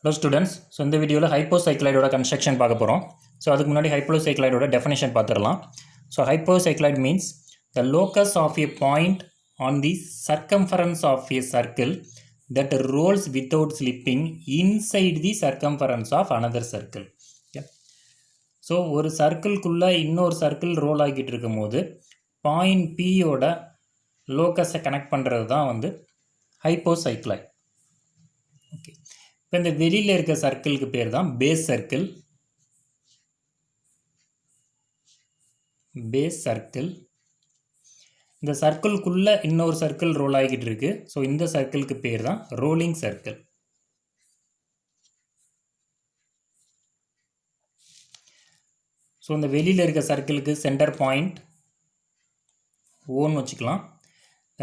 Hello students, so இந்த வீடியோவில் ஹைப்போசைக்ளாய்டோட construction பார்க்க போகிறோம். ஸோ அதுக்கு முன்னாடி ஹைப்போசைக்ளாய்டோட டெஃபினேஷன் பார்த்துடலாம். So hypocycloid means the locus of a point on the circumference of a circle that rolls without slipping inside the circumference of another circle. So ஒரு சர்க்கிள்குள்ளே இன்னொரு சர்க்கிள் ரோல் ஆகிட்டு இருக்கும் போது பாயிண்ட் பியோட லோக்கஸை கனெக்ட் பண்ணுறது தான் வந்து ஹைப்போசைக்ளாய்டு. ஓகே, இப்போ இந்த வெளியில் இருக்க சர்க்கிளுக்கு பேர் தான் பேஸ் சர்க்கிள். Base circle. இந்த சர்க்கிள்குள்ளே இன்னொரு சர்க்கிள் ரோல் ஆகிட்டு இருக்கு. ஸோ இந்த சர்க்கிளுக்கு பேர் தான் ரோலிங் சர்க்கிள். ஸோ இந்த வெளியில் இருக்க சர்க்கிளுக்கு சென்டர் பாயிண்ட் ஓன்னு வச்சுக்கலாம்.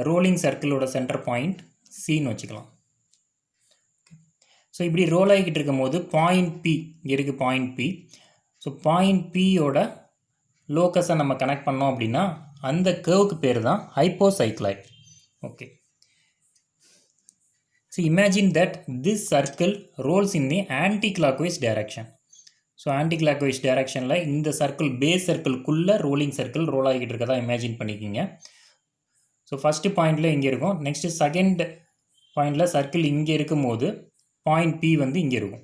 ரோலிங் சர்க்கிளோட சென்டர் பாயிண்ட் சின்னு வச்சுக்கலாம். ஸோ இப்படி ரோல் ஆகிக்கிட்டு இருக்கும் போது பாயிண்ட் பி இங்கே இருக்குது, பாயிண்ட் பி. ஸோ பாயிண்ட் பியோட லோக்கஸை நம்ம கனெக்ட் பண்ணோம் அப்படின்னா அந்த கர்வுக்கு பேர் தான் hypocycloid. Okay, so imagine that this circle rolls in the anti clockwise direction. So anti clockwise டைரக்ஷனில் இந்த சர்க்கிள் பேஸ் சர்க்கிள்குள்ளே ரோலிங் சர்க்கிள் ரோல் ஆகிக்கிட்டு இருக்கதா இமேஜின் பண்ணிக்கிங்க. ஸோ ஃபஸ்ட்டு பாயிண்டில் இங்கே இருக்கும். நெக்ஸ்ட்டு செகண்ட் பாயிண்டில் சர்க்கிள் இங்கே இருக்கும்போது பாயிண்ட் பி வந்து இங்கே இருக்கும்.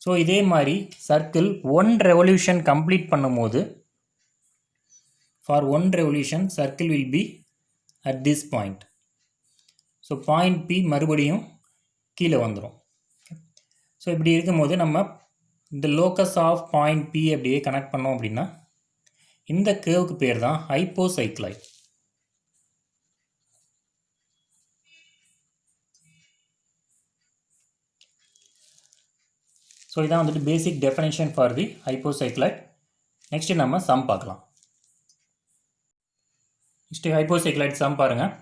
ஸோ இதே மாதிரி சர்க்கிள் 1 ரெவல்யூஷன் கம்ப்ளீட் பண்ணும்போது for 1 revolution circle will be at this point. So point B மறுபடியும் கீழே வந்துடும். ஸோ இப்படி இருக்கும்போது நம்ம இந்த லோக்கஸ் ஆஃப் பாயிண்ட் பி அப்படியே கனெக்ட் பண்ணோம் அப்படின்னா இந்த கேர்வுக்கு பேர் தான் ஹைப்போசைக்ளாய்டு. ஸோ இதான் வந்துட்டு basic definition for the hypocycloid. Next நம்ம சம் பார்க்கலாம். நெக்ஸ்ட்டு ஹைப்போசைக்ளாய்டு சம் பாருங்கள்.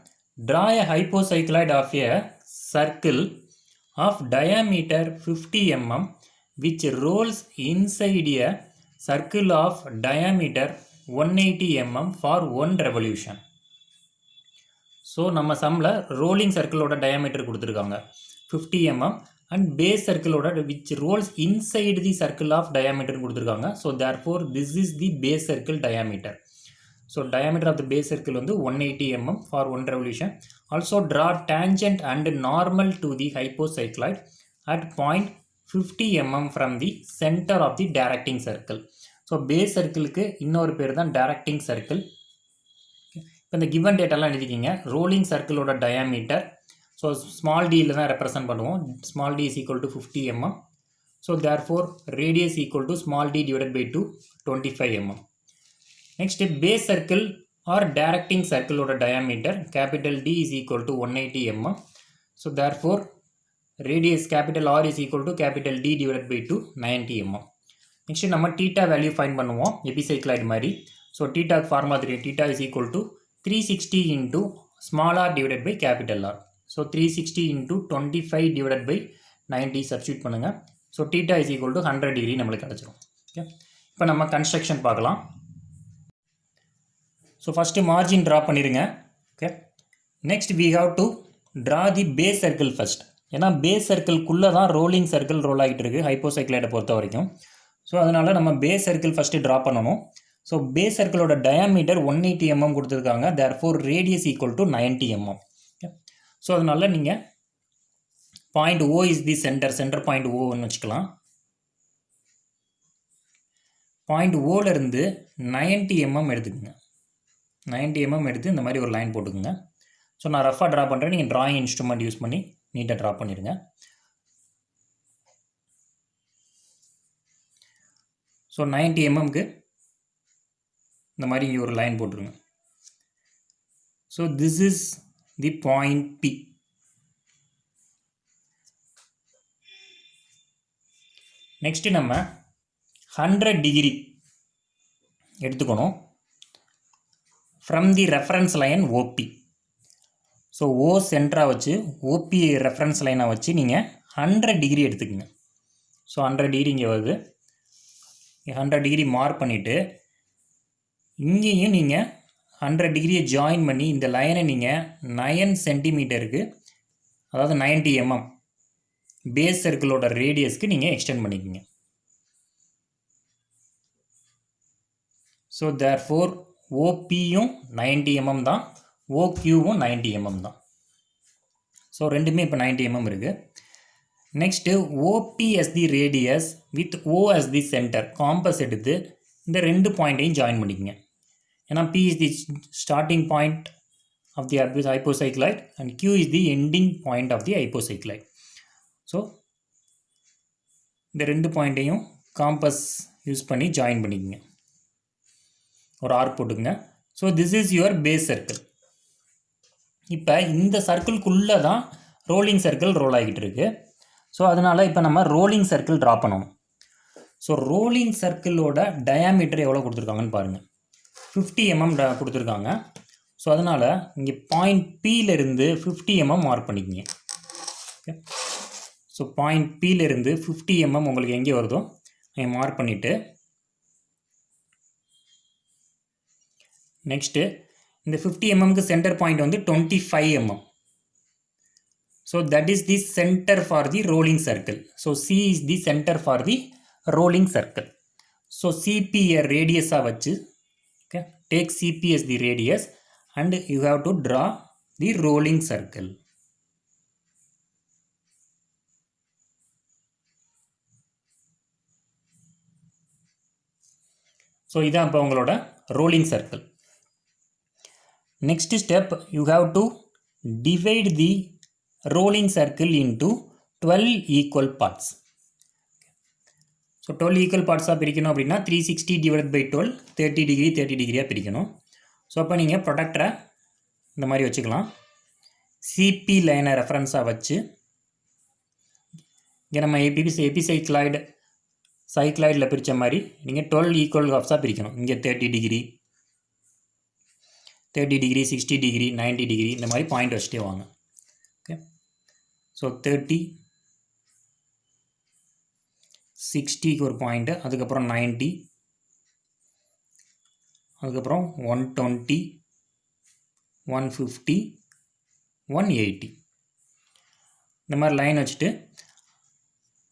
Draw a hypocycloid of a circle of diameter 50 mm which rolls inside a circle of diameter 180 mm for 1 revolution. So நம்ம சம்மில் rolling சர்க்கிளோட diameter கொடுத்துருக்காங்க 50 mm and base circle which rolls inside the circle of diameter கொடுத்துருக்காங்க. So therefore this is the base circle diameter. So diameter of the base circle வந்து 180 mm for 1 revolution. Also draw tangent and normal to the hypocycloid at point 50 mm from the center of the directing circle. So base circleக்கு இன்னொரு பேர் தான் directing circle. இப்போ இந்த given டேட்டாலாம் எழுதிக்கிங்க. Rolling சர்க்கிளோட டயாமீட்டர் ஸோ ஸ்மால் டியில் தான் ரெப்ரசன்ட் பண்ணுவோம். Small d is equal to 50 mm. So therefore radius equal to small d divided by 2 25 mm. Next base circle or directing சர்க்கிளோட diameter capital D is equal to 180 mm. So therefore radius capital R is equal to capital D divided by 2 90 mm. Next நம்ம theta value find பண்ணுவோம் epicycloid மாதிரி. So டீட்டாக்கு formula தெரியும். Theta is equal to 360 into small R divided by capital R. So 360 into 25 divided by 90 substitute பண்ணுங்கள். So theta is equal to 100 degree நம்மளுக்கு கிடச்சிரும். Okay, இப்போ நம்ம கன்ஸ்ட்ரக்ஷன் பார்க்கலாம். ஸோ ஃபஸ்ட்டு மார்ஜின் ட்ரா பண்ணிடுங்க. Okay, next we have to draw the base circle first. ஏன்னா base சர்க்கிள்குள்ளே தான் ரோலிங் சர்க்கிள் ரோல் ஆகிட்டு இருக்குது ஹைப்போசைக்ளாய்டை பொறுத்த வரைக்கும். ஸோ அதனால் நம்ம பேஸ் சர்க்கிள் ஃபஸ்ட்டு ட்ரா பண்ணணும். ஸோ பேஸ் சர்க்கிளோட டயாமீட்டர் 180 mm கொடுத்துருக்காங்க. Therefore radius equal to 90 mm. So அதனால் நீங்கள் point O is the centre point ஓன்னு வச்சுக்கலாம். பாயிண்ட் ஓலேருந்து 90 mm எடுத்துக்கோங்க. 90 mm எடுத்து இந்த மாதிரி ஒரு லைன் போட்டுக்கோங்க. ஸோ நான் ரஃபாக ட்ரா பண்ணுறேன். நீங்கள் ட்ராயிங் இன்ஸ்ட்ருமெண்ட் யூஸ் பண்ணி நீட்டாக ட்ரா பண்ணிடுங்க. ஸோ 90 mmக்கு இந்த மாதிரி இங்கே ஒரு லைன் போட்டுருங்க. So this is the point P. Next நம்ம 100 டிகிரி எடுத்துக்கணும் from the reference line OP. So O சென்டராக வச்சு ஓபி ரெஃபரன்ஸ் லைனாக வச்சு நீங்கள் 100 டிகிரி எடுத்துக்கோங்க. ஸோ 100 டிகிரி இங்கே வருது. 100 டிகிரி மார்க் பண்ணிவிட்டு இங்கேயும் நீங்கள் 100 டிகிரியை ஜாயின் பண்ணி இந்த லைனை நீங்கள் 9 சென்டிமீட்டருக்கு அதாவது 90 mm பேஸ் சர்க்கிளோட ரேடியஸ்க்கு நீங்கள் எக்ஸ்டெண்ட் பண்ணிக்கோங்க. ஸோ தேர்ஃபோர் ஓபியும் 90 mm தான், ஓக்யூவும் 90 mm தான். ஸோ ரெண்டுமே இப்போ 90 mm இருக்குது. Next OB as the radius with O as the centre compass எடுத்து இந்த ரெண்டு பாயிண்ட்டையும் ஜாயின் பண்ணிக்கோங்க. ஏன்னா P is the starting point of the hypocycloid and Q is the ending point of the hypocycloid. So இந்த ரெண்டு பாயிண்ட்டையும் compass use பண்ணி join பண்ணிக்கோங்க. ஒரு ஆர்க் போட்டுக்குங்க. So this is your base circle. இப்போ இந்த சர்க்கிள்குள்ளே தான் ரோலிங் சர்க்கிள் ரோல் ஆகிட்டு இருக்கு. ஸோ அதனால் இப்போ நம்ம ரோலிங் சர்க்கிள் ட்ரா பண்ணணும். ஸோ ரோலிங் சர்க்கிளோட டயாமீட்டர் எவ்வளோ கொடுத்துருக்காங்கன்னு பாருங்கள். 50 mm கொடுத்துருக்காங்க. ஸோ அதனால் இங்கே பாயிண்ட் Pலேருந்து 50 mm மார்க் பண்ணிக்கிங்க. ஓகே, ஸோ பாயிண்ட் Pலேருந்து 50 mm உங்களுக்கு எங்கே வருதோ நீங்கள் மார்க் பண்ணிவிட்டு நெக்ஸ்ட்டு இந்த 50 mmக்கு சென்டர் பாயிண்ட் வந்து 25 mm. So that is the centre for the rolling circle. So C is the centre for the rolling circle. So CP ரேடியஸாக வச்சு, okay, take CP as the radius and you have to draw the rolling circle. So இதான் இப்போ உங்களோட rolling circle. Next step, you have to divide the rolling circle into 12 equal parts. ஸோ 12 equal பார்ட்ஸாக பிரிக்கணும் அப்படின்னா 360 divide by 12 30 degree 30 டிகிரியாக பிரிக்கணும். So அப்போ நீங்கள் ப்ரொடக்டரை இந்த மாதிரி வச்சுக்கலாம். சிபி லைனை ரெஃபரன்ஸாக வச்சு இங்கே நம்ம சைக்ளாய்டில் பிரித்த மாதிரி நீங்கள் 12 ஈக்குவல் ஹாஃப்ஸாக பிரிக்கணும். இங்கே 30 டிகிரி 60 டிகிரி 90 டிகிரி இந்த மாதிரி பாயிண்ட் வச்சுட்டே வாங்க. ஓகே, ஸோ 30 60க்கு ஒரு பாயிண்ட்டு, அதுக்கப்புறம் 90, அதுக்கப்புறம் 120 150 180 இந்த மாதிரி லைன் வச்சுட்டு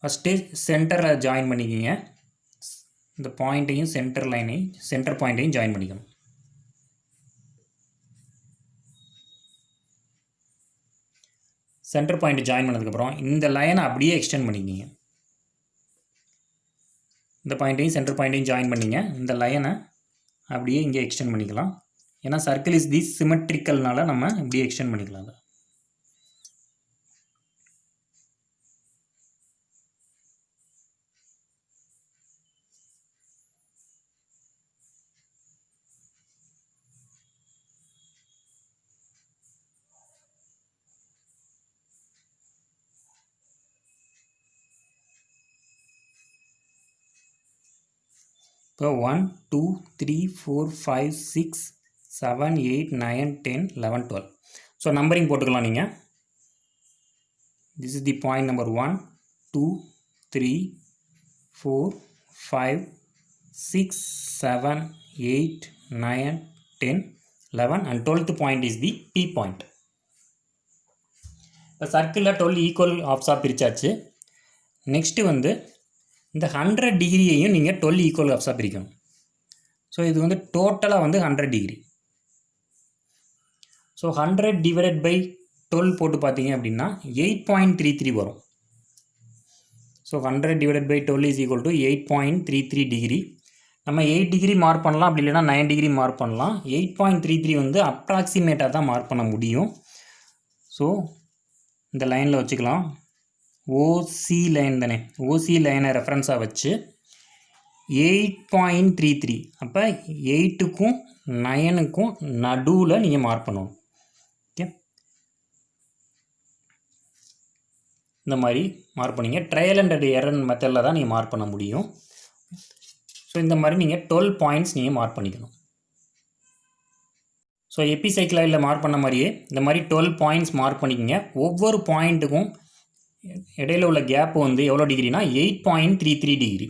ஃபஸ்ட்டு சென்டரில் ஜாயின் பண்ணிக்கிங்க. இந்த பாயிண்ட்டையும் சென்டர் பாயிண்ட்டையும் ஜாயின் பண்ணிக்கணும். சென்டர் பாயிண்ட் ஜாயின் பண்ணதுக்கப்புறம் இந்த லைனை அப்படியே எக்ஸ்டெண்ட் பண்ணிக்கிங்க. இந்த பாயிண்ட்டையும் சென்டர் பாயிண்ட்டையும் ஜாயின் பண்ணிங்க. இந்த லைனை அப்படியே இங்கே எக்ஸ்டெண்ட் பண்ணிக்கலாம். ஏன்னா சர்க்கிள் இஸ் தி சிமெட்ரிக்கல்னால நம்ம இப்படியே எக்ஸ்டெண்ட் பண்ணிக்கலாம். அதை இப்போ 1 2 3 4 5 6 7 8 9 10 11 12. ஸோ நம்பரிங் போட்டுக்கலாம் நீங்கள். This is the point number 1 2 3 4 5 6 7 8 9 10 11 and 12th point is the P point. இப்போ சர்க்கிளில் 12 ஈக்குவல் ஆஃப்ஸாக பிரித்தாச்சு. நெக்ஸ்ட்டு வந்து இந்த 100 டிகிரியையும் நீங்கள் 12 ஈக்குவல் ஆஃப்ஸாக பிரிக்கணும். ஸோ இது வந்து டோட்டலாக வந்து 100 டிகிரி. ஸோ 100 டிவைடட் பை 12 போட்டு பார்த்தீங்க அப்படின்னா 8.33 வரும். So 100 divided by 12 is equal to 8.33 degree. நம்ம 8 டிகிரி மார்க் பண்ணலாம், அப்படி இல்லைன்னா 9 டிகிரி மார்க் பண்ணலாம். 8.33 வந்து அப்ராக்சிமேட்டாக தான் மார்க் பண்ண முடியும். ஸோ இந்த லைனில் வச்சுக்கலாம். ஓசி லைன் தானே, ஓசி லைனை ரெஃபரன்ஸாக வச்சு 8.33, அப்போ 8க்கும் 9க்கும் நடுவில் நீங்கள் மார்க் பண்ணணும். ஓகே, இந்த மாதிரி மார்க் பண்ணிங்க. ட்ரையல் அண்ட் எரர் மெத்தடில் தான் நீங்கள் மார்க் பண்ண முடியும். ஸோ இந்த மாதிரி நீங்கள் 12 பாயிண்ட்ஸ் நீங்கள் மார்க் பண்ணிக்கணும். ஸோ எபிசைக்ளாய்டில் மார்க் பண்ண மாதிரியே இந்த மாதிரி 12 பாயிண்ட்ஸ் மார்க் பண்ணிக்கோங்க. ஒவ்வொரு பாயிண்ட்டுக்கும் இடையில உள்ள கேப் வந்து எவ்வளோ டிகிரினா 8.33 டிகிரி.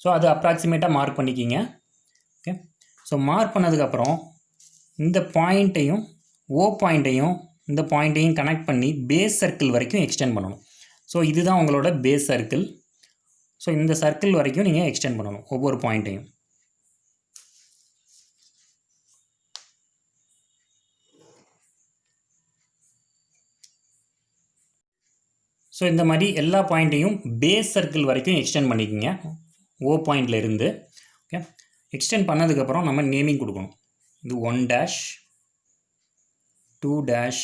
ஸோ அது அப்ராக்சிமேட்டாக மார்க் பண்ணிக்கிங்க. ஓகே, ஸோ மார்க் பண்ணதுக்கப்புறம் இந்த பாயிண்ட்டையும் இந்த பாயிண்ட்டையும் கனெக்ட் பண்ணி பேஸ் சர்க்கிள் வரைக்கும் எக்ஸ்டெண்ட் பண்ணணும். ஸோ இதுதான் உங்களோட பேஸ் சர்க்கிள். ஸோ இந்த சர்க்கிள் வரைக்கும் நீங்கள் எக்ஸ்டெண்ட் பண்ணணும் ஒவ்வொரு பாயிண்ட்டையும். ஸோ இந்த மாதிரி எல்லா பாயிண்ட்டையும் பேஸ் சர்க்கிள் வரைக்கும் எக்ஸ்டெண்ட் பண்ணிக்கோங்க ஓ பாயிண்டில் இருந்து. ஓகே, எக்ஸ்டெண்ட் பண்ணதுக்கப்புறம் நம்ம நேமிங் கொடுக்கணும். இது 1 dash 2 dash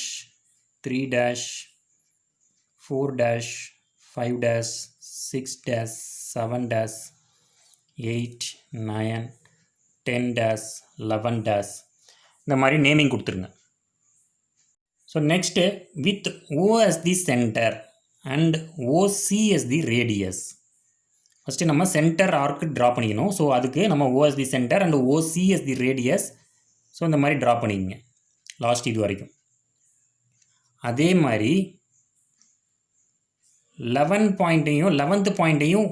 3 dash 4 dash 5 dash 6 dash 7 dash 8 9 10 dash 11 dash இந்த மாதிரி நேமிங் கொடுத்துருங்க. So next with O as the center and OC as the radius. First நம்ம சென்டர் ஆர்க்கு ட்ரா பண்ணிக்கணும். ஸோ அதுக்கு நம்ம O as the center and OC as the radius. So இந்த மாதிரி draw பண்ணிக்கங்க லாஸ்ட் இது வரைக்கும். அதே மாதிரி 11th பாயிண்ட்டையும்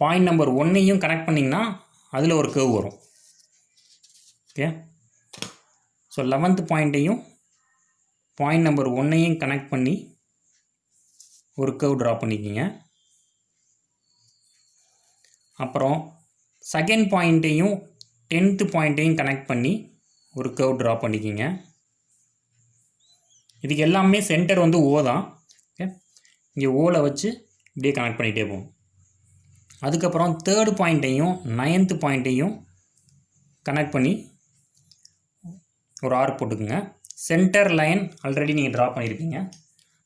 பாயிண்ட் நம்பர் 1ஐயும் கனெக்ட் பண்ணிங்கன்னா அதில் ஒரு கர்வ் வரும். ஓகே, ஸோ 11th பாயிண்ட்டையும் பாயிண்ட் நம்பர் 1ஐயும் கனெக்ட் பண்ணி ஒரு கர்வ் ட்ரா பண்ணிக்கிங்க. அப்புறம் செகண்ட் பாயிண்ட்டையும் 10th பாயிண்ட்டையும் கனெக்ட் பண்ணி ஒரு கர்வ் ட்ரா பண்ணிக்கிங்க. இதுக்கு எல்லாமே சென்டர் வந்து O தான். ஓகே, இங்கே ஓவில் வச்சு இப்படியே கனெக்ட் பண்ணிகிட்டே போகும். அதுக்கப்புறம் 3rd பாயிண்ட்டையும் 9th பாயிண்ட்டையும் கனெக்ட் பண்ணி ஒரு ஆர்க் போட்டுக்குங்க. சென்டர் லைன் ஆல்ரெடி நீங்கள் ட்ரா பண்ணியிருப்பீங்க.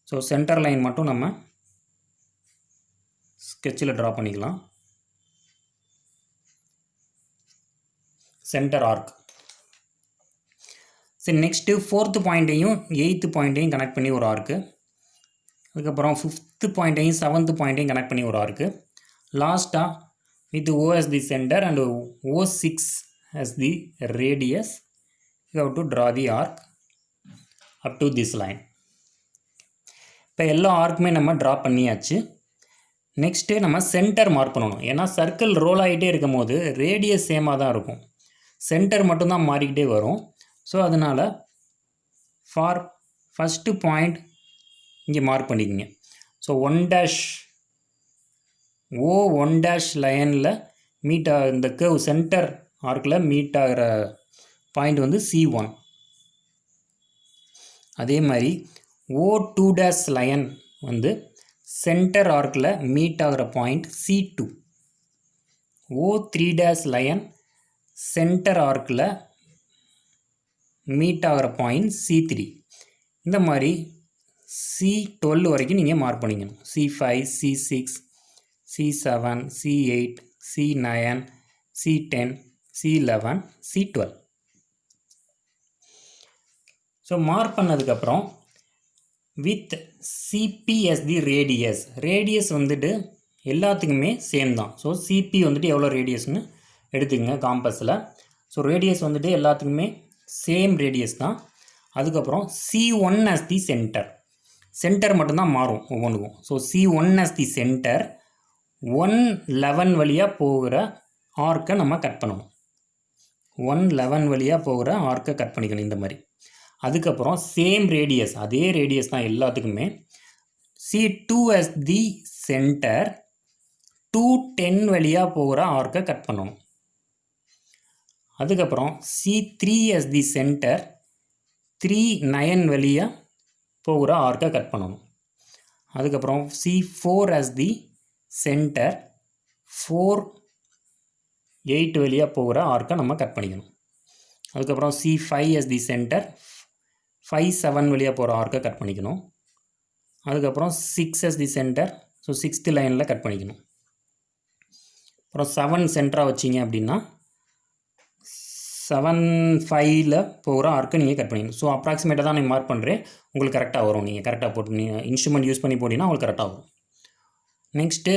ஸோ சென்டர் லைன் மட்டும் நம்ம ஸ்கெட்சில் ட்ரா பண்ணிக்கலாம். Centre arc. சரி, நெக்ஸ்ட்டு 4th பாயிண்ட்டையும் 8th பாயிண்ட்டையும் கனெக்ட் பண்ணி ஒரு ஆர்க்கு. அதுக்கப்புறம் 5th பாயிண்ட்டையும் 7th பாயிண்ட்டையும் கனெக்ட் பண்ணி ஒரு ஆர்க்கு. லாஸ்ட்டாக with O as the center and O6 as the radius you have to draw the arc up to this line. இப்போ எல்லா ஆர்க்குமே நம்ம ட்ரா பண்ணியாச்சு. நெக்ஸ்ட்டு நம்ம சென்டர் மார்க் பண்ணணும். ஏன்னா சர்க்கிள் ரோல் ஆகிட்டே இருக்கும் போது ரேடியஸ் சேமாக தான் இருக்கும், சென்டர் மட்டும்தான் மாறிக்கிட்டே வரும். ஸோ அதனால் ஃபார் ஃபஸ்ட்டு பாயிண்ட் இங்கே மார்க் பண்ணிக்கோங்க. ஸோ 1 டேஷ் O1 டேஷ் லைனில் மீட் இந்த கர்வ் சென்டர் ஆர்க்கில் மீட் ஆகிற பாயிண்ட் வந்து C1. அதே மாதிரி O2 டேஷ் லைன் வந்து சென்டர் ஆர்க்கில் மீட் ஆகிற point C2. O3 dash line center arc meet ஆகிற பாயிண்ட் C3. இந்த மாதிரி C12 வரைக்கும் நீங்கள் மார்க் பண்ணிக்கணும். C5 C6 C7 C8 C9 C10 C11 C12. So mark பண்ணதுக்கப்புறம் with CP as the radius. Radius வந்துட்டு எல்லாத்துக்குமே சேம் தான். ஸோ CP வந்துட்டு எவ்வளோ ரேடியஸ்னு எடுத்துக்கங்க காம்பஸில். ஸோ ரேடியஸ் வந்துட்டு எல்லாத்துக்குமே சேம் ரேடியஸ் தான். அதுக்கப்புறம் C1 as the centre. Centre மட்டும்தான் மாறும் ஒவ்வொன்றுக்கும். So C1 as the centre 111 வழியாக போகிற ஆர்க்கை நம்ம கட் பண்ணணும். 111 வழியாக போகிற ஆர்க்கை கட் பண்ணிக்கணும் இந்த மாதிரி. அதுக்கப்புறம் சேம் ரேடியஸ், அதே ரேடியஸ் தான் எல்லாத்துக்குமே. C2 as the சென்டர் 210 வழியாக போகிற ஆர்க்கை கட் பண்ணணும். அதுக்கப்புறம் C3 as the சென்டர் 39 வழியாக போகிற ஆர்க்கை கட் பண்ணணும். அதுக்கப்புறம் C4 as the சென்டர் 4-8 வழியாக போகிற ஆர்க்கை நம்ம கட் பண்ணிக்கணும். அதுக்கப்புறம் C5 as the சென்டர் 5-7 வழியாக போகிற ஆர்க்கை கட் பண்ணிக்கணும். அதுக்கப்புறம் 6 as the centre, so 6th லைனில் கட் பண்ணிக்கணும். அப்புறம் 7 சென்டராக வச்சிங்க அப்படின்னா 7-5ல் போகிற ஆர்க்கை நீங்கள் கட் பண்ணிக்கணும். ஸோ அப்ராக்சிமேட்டாக தான் நான் மார்க் பண்ணுறேன், உங்களுக்கு கரெக்டாக வரும். நீங்கள் கரெக்டாக போட்டு நீங்கள் இன்ஸ்ட்ருமெண்ட் யூஸ் பண்ணி போட்டிங்கன்னா உங்களுக்கு கரெக்டாக வரும். Next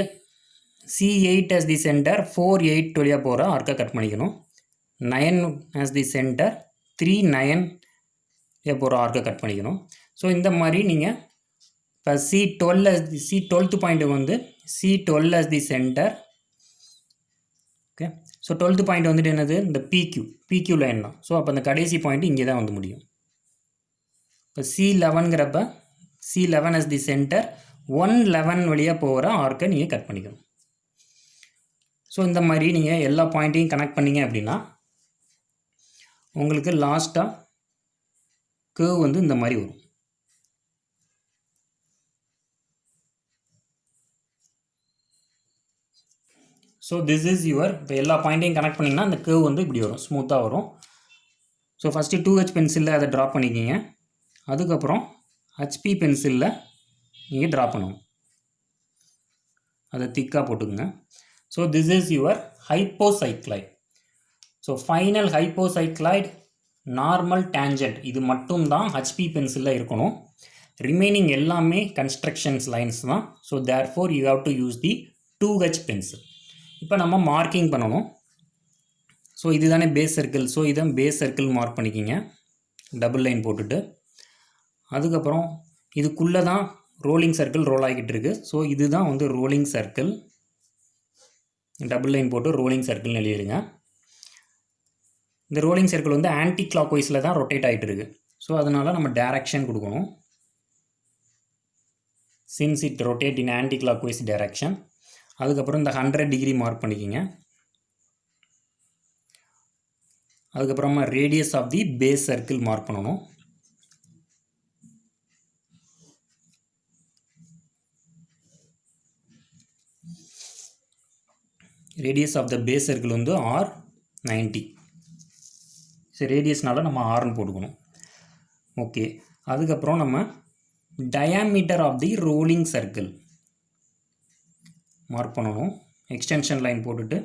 C8 as the centre 4-8 வழியாக போகிற ஆர்க்கை கட் பண்ணிக்கணும். 9 as the சென்டர் 3-9 போகிற ஆர்க்கை கட் பண்ணிக்கணும். ஸோ இந்த மாதிரி நீங்கள் இப்போ C12th பாயிண்ட் வந்து C12 as the centre. Okay, so 12th point வந்துட்டு என்னது, இந்த PQ லைன் தான். ஸோ அப்போ அந்த கடைசி பாயிண்ட் இங்கே தான் வந்து முடியும். இப்போ C11ங்கிறப்ப C11 as the சென்டர் 111 வழியாக போகிற ஆர்க்கை நீங்கள் கட் பண்ணிக்கணும். ஸோ இந்த மாதிரி நீங்கள் எல்லா பாயிண்ட்டையும் கனெக்ட் பண்ணிங்க அப்படின்னா உங்களுக்கு லாஸ்ட்டாக கர்வ் வந்து இந்த மாதிரி வரும். ஸோ திஸ் இஸ் யுவர், இப்போ எல்லா பாயிண்ட்டையும் கனெக்ட் பண்ணிங்கன்னா அந்த கர்வ் வந்து இப்படி வரும், ஸ்மூத்தாக வரும். ஸோ ஃபஸ்ட்டு 2H பென்சிலில் அதை ட்ரா பண்ணிக்கிங்க. அதுக்கப்புறம் HP பென்சிலில் நீங்கள் ட்ரா பண்ணணும், அதை திக்காக போட்டுக்குங்க. So this is your hypocycloid. So final hypocycloid normal tangent இது மட்டும் தான் HP பென்சிலில் இருக்கணும். ரிமைனிங் எல்லாமே கன்ஸ்ட்ரக்ஷன்ஸ் லைன்ஸ் தான். So therefore you have to use the 2H pencil. இப்போ நம்ம மார்க்கிங் பண்ணணும். ஸோ இதுதானே பேஸ் சர்க்கிள். ஸோ இதை பேஸ் சர்க்கிள் மார்க் பண்ணிக்கிங்க, டபுள் லைன் போட்டுட்டு. அதுக்கப்புறம் இதுக்குள்ளே தான் ரோலிங் சர்க்கிள் ரோல் ஆகிக்கிட்டு இருக்குது. ஸோ இதுதான் வந்து ரோலிங் சர்க்கிள், டபுள் லைன் போட்டு ரோலிங் சர்க்கிள்னு எழுதிடுங்க. இந்த ரோலிங் சர்க்கிள் வந்து ஆன்டி கிளாக் வைஸில் தான் ரொட்டேட் ஆகிட்டு இருக்குது. ஸோ அதனால் நம்ம டைரக்ஷன் கொடுக்கணும். Since it rotate in anti clock wise direction. அதுக்கப்புறம் இந்த 100 டிகிரி மார்க் பண்ணிக்கிங்க. அதுக்கப்புறமா radius of the base circle mark பண்ணணும். Radius of the base circle வந்து R90. சரி, ரேடியஸ்னால நம்ம Rன்னு போட்டுக்கணும். ஓகே, அதுக்கப்புறம் நம்ம diameter of the rolling circle mark பண்ணணும். எக்ஸ்டென்ஷன் லைன் போட்டுட்டு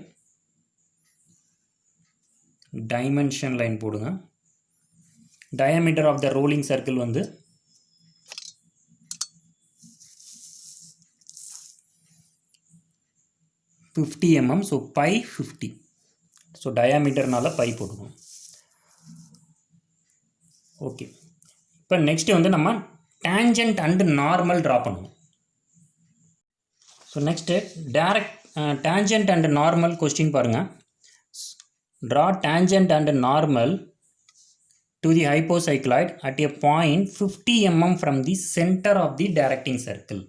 டைமென்ஷன் லைன் போடுங்க. Diameter of the rolling circle வந்து 50 mm. So by 50. ஸோ டயாமீட்டர்னால பை போட்டுக்கணும். ஓகே, இப்போ நெக்ஸ்ட்டு வந்து நம்ம டேஞ்சன்ட் அண்டு நார்மல் ட்ரா பண்ணணும். So next tangent and normal question பாருங்கள். Draw tangent and normal to the hypocycloid at a point 50 mm from the center of the directing circle.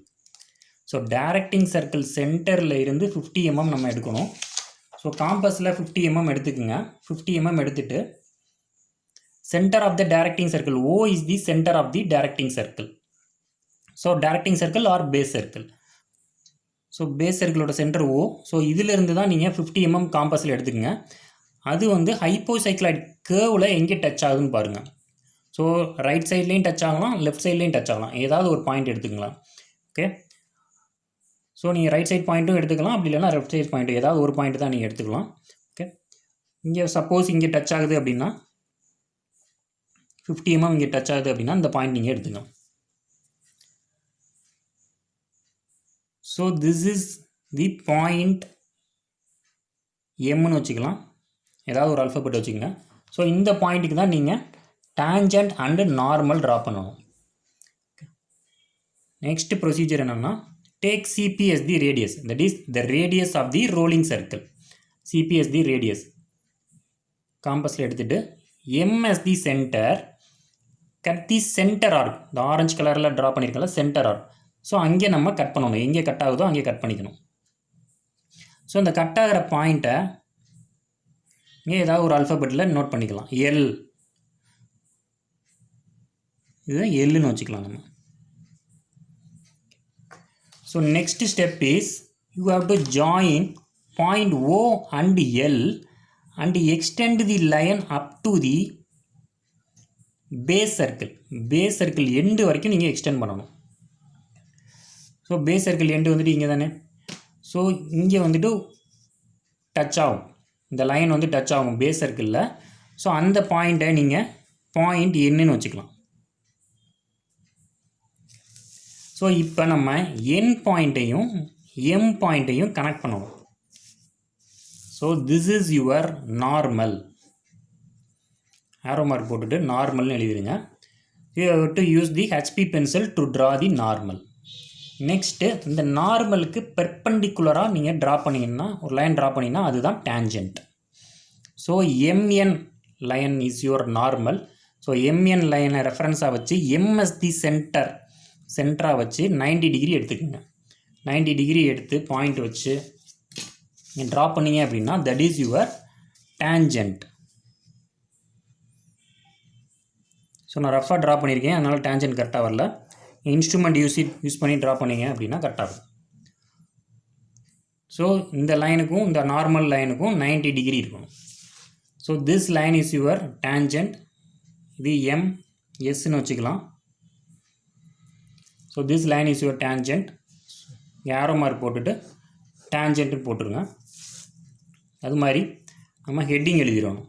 So directing circle சென்டரில் இருந்து 50 mm நம்ம எடுக்கணும். So காம்பஸில் 50 mm எடுத்துக்குங்க. 50 mm எடுத்துகிட்டு center of the directing circle, O is the center of the directing circle. So directing circle or base circle. So base சர்க்கிளோட center O. So இதிலிருந்து தான் நீங்கள் 50 mm காம்பஸில் எடுத்துக்கங்க. அது வந்து ஹைப்போசைக்ளாய்டு கேர்வில் எங்கே டச் ஆகுதுன்னு பாருங்கள். ஸோ ரைட் சைட்லேயும் டச் ஆகலாம், லெஃப்ட் சைட்லேயும் டச் ஆகலாம். ஏதாவது ஒரு பாயிண்ட் எடுத்துக்கலாம். ஓகே, ஸோ நீங்கள் ரைட் சைட் பாயிண்ட்டும் எடுத்துக்கலாம், அப்படி இல்லைனா லெஃப்ட் சைட் பாயிண்ட்டு ஏதாவது ஒரு பாயிண்ட் தான் நீங்கள் எடுத்துக்கலாம். ஓகே, இங்கே சப்போஸ் இங்கே டச் ஆகுது அப்படின்னா 50 mm இங்கே டச் ஆகுது அப்படின்னா இந்த பாயிண்ட் நீங்கள் எடுத்துக்கலாம். So this is the point எம்னு வச்சுக்கலாம், ஏதாவது ஒரு அல்ஃபபெட் வச்சுக்கோங்க. ஸோ இந்த பாயிண்ட்டுக்கு தான் நீங்கள் டேஞ்சன்ட் அண்டு நார்மல் ட்ரா பண்ணணும். நெக்ஸ்ட் ப்ரொசீஜர் என்னென்னா, take CP as the radius, that is the radius of the rolling circle. CP as the radius. காம்பஸில் எடுத்துகிட்டு M as the center, cut the center arc. இந்த orange கலரில் draw பண்ணியிருக்கல centre arc. So அங்கே நம்ம cut பண்ணணும், எங்கே cut ஆகுதோ அங்கே cut பண்ணிக்கணும். ஸோ இந்த கட் ஆகிற பாயிண்ட்டை இங்கே ஏதாவது ஒரு அல்ஃபபெட்டில் நோட் பண்ணிக்கலாம். L, இது Lன்னு வச்சுக்கலாம் நம்ம. So next step is you have to join point O and L and extend the line up to the base circle. Base circle end வரைக்கும் நீங்கள் எக்ஸ்டெண்ட் பண்ணணும். ஸோ பேஸ் சர்க்கிள் எண்டு வந்துட்டு இங்கே தானே. ஸோ இங்கே வந்துட்டு டச் ஆகும், இந்த லைன் வந்து டச் ஆகும் பேஸ் சர்க்கிளில். ஸோ அந்த பாயிண்ட்டை நீங்கள் பாயிண்ட் என்னன்னு வச்சுக்கலாம். ஸோ இப்போ நம்ம என் பாயிண்ட்டையும் எம் பாயிண்ட்டையும் கனெக்ட் பண்ணணும். So this is your normal. Arrow mark போட்டுட்டு நார்மல்னு எழுதிடுங்க. You have to use the HP pencil to draw the normal. Next இந்த நார்மலுக்கு பெர்பெண்டிகுலராக நீங்கள் ட்ரா பண்ணிங்கன்னா, ஒரு லைன் ட்ரா பண்ணிங்கன்னா அதுதான் tangent. So MN line is your normal. So MN லைனை ரெஃபரன்ஸாக வச்சு MS தி சென்டர் சென்டராக வச்சு 90 டிகிரி எடுத்துக்கோங்க. 90 டிகிரி எடுத்து பாயிண்ட் வச்சு நீங்கள் ட்ரா பண்ணிங்க அப்படின்னா that is your tangent. So நான் ரஃபாக ட்ரா பண்ணியிருக்கேன், அதனால் டேஞ்சன்ட் கரெக்டாக வரல. இன்ஸ்ட்ருமெண்ட் யூஸ் பண்ணி ட்ரா பண்ணிங்க அப்படின்னா கரெக்டாக இருக்கும். ஸோ இந்த லைனுக்கும் இந்த நார்மல் லைனுக்கும் 90 டிகிரி இருக்கணும். So this line is your tangent. இது எஸ்ன்னு வச்சுக்கலாம். So this line is your tangent. Arrow mark போட்டுட்டு டேஞ்சன்ட்டு போட்டுருங்க. அது மாதிரி நம்ம ஹெட்டிங் எழுதிடணும்.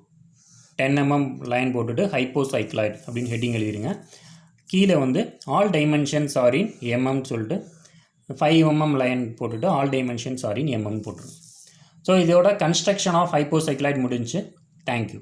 10 mm லைன் போட்டுட்டு ஹைப்போசைக்ளாய்டு அப்படின்னு ஹெட்டிங் எழுதிடுங்க. கீழே வந்து ஆல் டைமென்ஷன்ஸ் ஆர் இன் எம்எம்னு சொல்லிட்டு 5 mm லைன் போட்டுட்டு ஆல் டைமென்ஷன்ஸ் ஆர் இன் எம்எம் போட்டுருங்க. ஸோ இதோட கன்ஸ்ட்ரக்ஷன் ஆஃப் ஹைப்போசைக்ளாய்டு முடிஞ்சு. தேங்க்யூ.